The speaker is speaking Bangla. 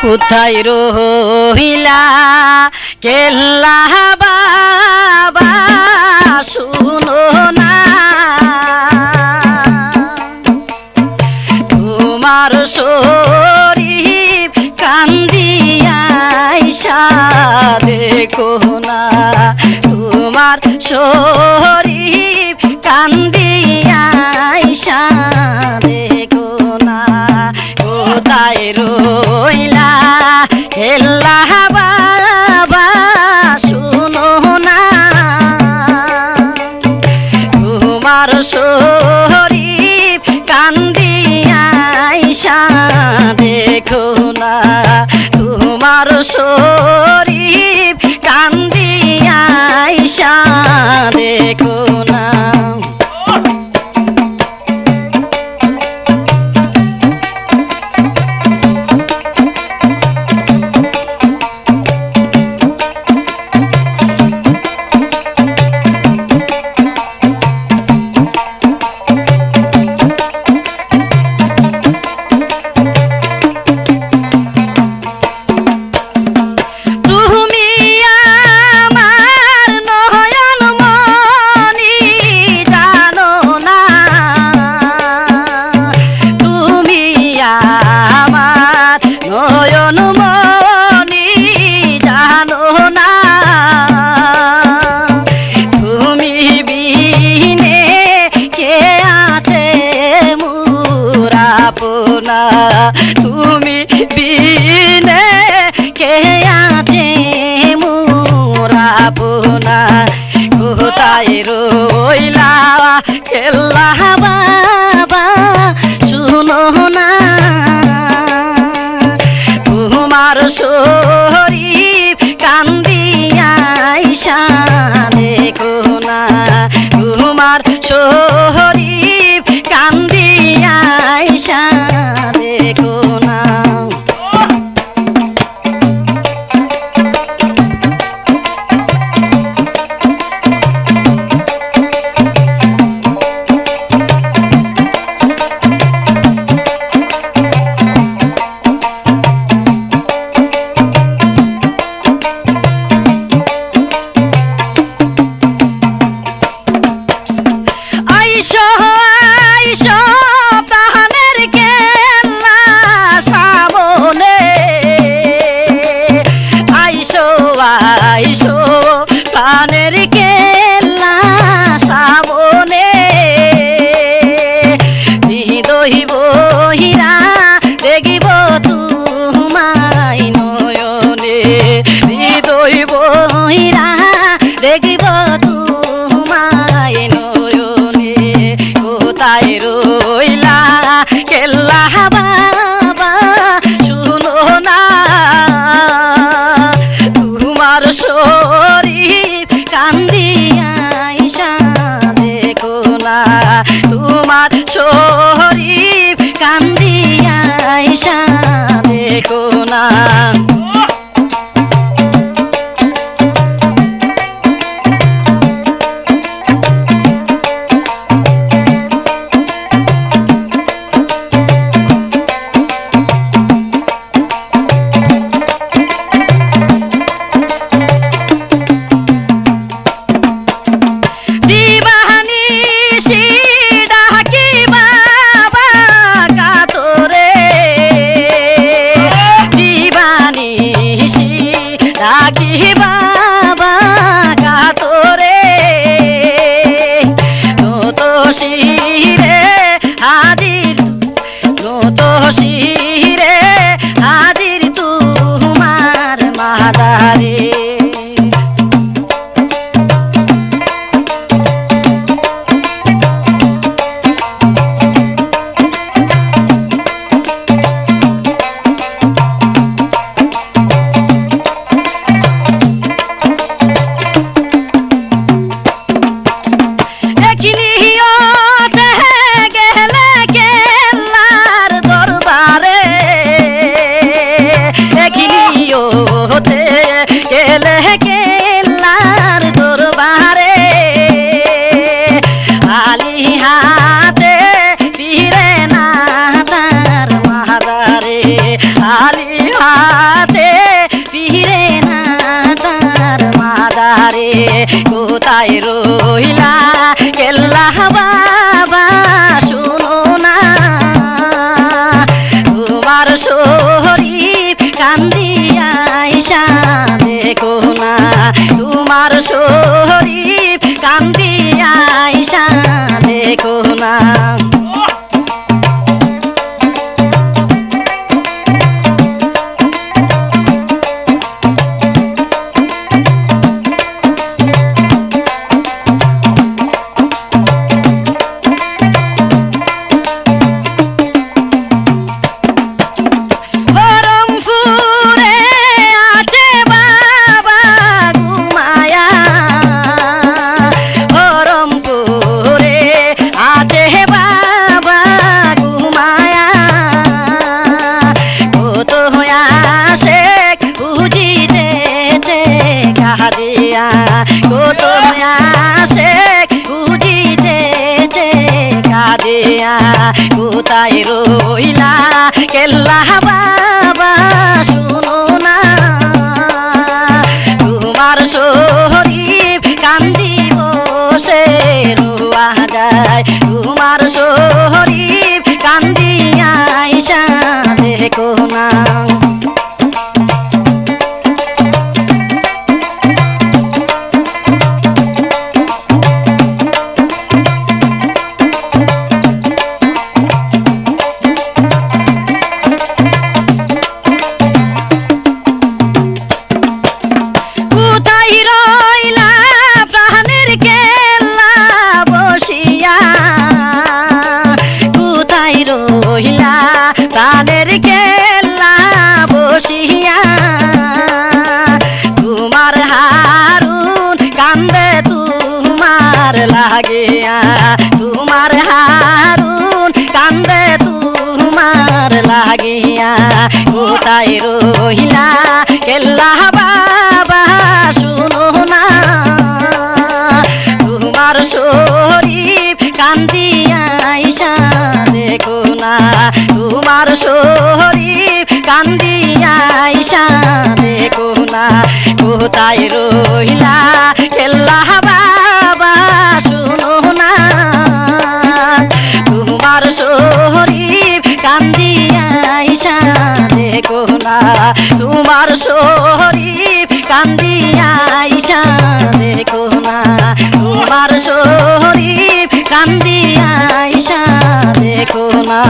কোথায় রহিলা কেল্লা বাবা শুনো না তোমার শরীর কান্দিয়া আইসা দেখো না তোমার শরীর কান্দিয়া আইসা দেখো না কোথায় রইলা হেল্লা বাবা শুনো না তোমার শরীর কান্দিয়া আইসা দেখো না তোমার শরীর কান্দিয়া আইসা দেখো না তুমি বিনে কে আছে মোরা বোনা কোথায় রইলা কেল্লা বাবা শুনো না তোমার শরীর কান্দিয়া আইসা দেখো না তোমার শরীর কান্দিয়া আইসা দেখো না আইসো প্রাণের কেল্লা সামনে হৃদয় বহিরা দেখিব তোমায় নয়নে হৃদয় বহিরা দেখিব তোমায় নয়নে কোথায় রইলা কেল্লা বাবা শুনো না শরীর কান্দিয়া আইসা দেখো না তোমার শরীর কান্দিয়া আইসা দেখো না হাতে ফিরে না তার মাদারে কোথায় রইলা কেল্লা বাবা শুনো না তোমার শরীফ কান্দিয়া আইসা দেখো না তোমার শরীফ কান্দিয়া আইসা দেখো না কোথায় রইলা কেল্লা বাবা শুনো না তোমার শরীফ কান্দি বসে রোয়া যায় তোমার শরীফ কান্দিয়া আইসা দেখো না প্রাণের কেল্লা বসিয়া তোমার হারুন কান্দে তোমার লাগিয়া তোমার হারুন কান্দে তোমার লাগিয়া কোথায় রহিলা কেল্লা বাবা শুনো না তোমার শরীফ কান্দিয়া আইসা দেখো না তোমার শরীফ কান্দিয়া আইসা দেখো না কোথায় রহিলা কেল্লা বাবা শুনো না তোমার শরীফ কান্দিয়া আইসা দেখো না তোমার শরীফ কান্দিয়া আইসা দেখো না তোমার শরীফ কান্দিয়া আইসা দেখো না